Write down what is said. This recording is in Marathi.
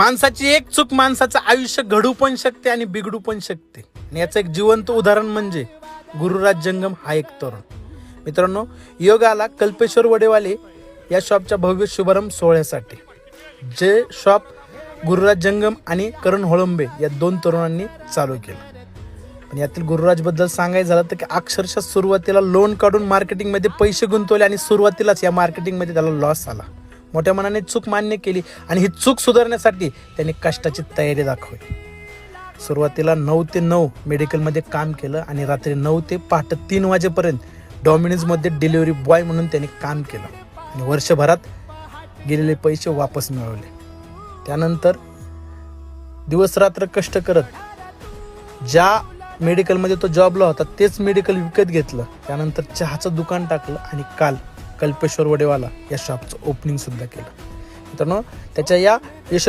माणसाची एक चूक माणसाचं आयुष्य घडू पण शकते आणि बिघडू पण शकते. आणि याचं एक जिवंत उदाहरण म्हणजे गुरुराज जंगम हा एक तरुण. मित्रांनो, योग आला कल्पेश्वर वडेवाले या शॉपच्या भव्य शुभारंभ सोहळ्यासाठी. जे शॉप गुरुराज जंगम आणि करण होळंबे या 2 तरुणांनी चालू केलं. पण यातील गुरुराजबद्दल सांगायचं झालं तर की अक्षरशः सुरुवातीला लोन काढून मार्केटिंगमध्ये पैसे गुंतवले आणि सुरुवातीलाच या मार्केटिंगमध्ये त्याला लॉस आला. मोठ्या मनाने चूक मान्य केली आणि ही चूक सुधारण्यासाठी त्यांनी कष्टाची तयारी दाखवली. सुरुवातीला 9 ते 9 मेडिकलमध्ये काम केलं आणि रात्री 9 ते पहाटे 3 वाजेपर्यंत डॉमिनोजमध्ये डिलिव्हरी बॉय म्हणून त्यांनी काम केलं आणि वर्षभरात गेलेले पैसे वापस मिळवले. त्यानंतर दिवस रात्र कष्ट करत ज्या मेडिकलमध्ये तो जॉबला होता तेच मेडिकल विकत घेतलं. त्यानंतर चहाचं दुकान टाकलं आणि काल कल्पेश्वर वडेवाला या शॉपचं ओपनिंग सुद्धा केलं. मित्रांनो, त्याच्या या यश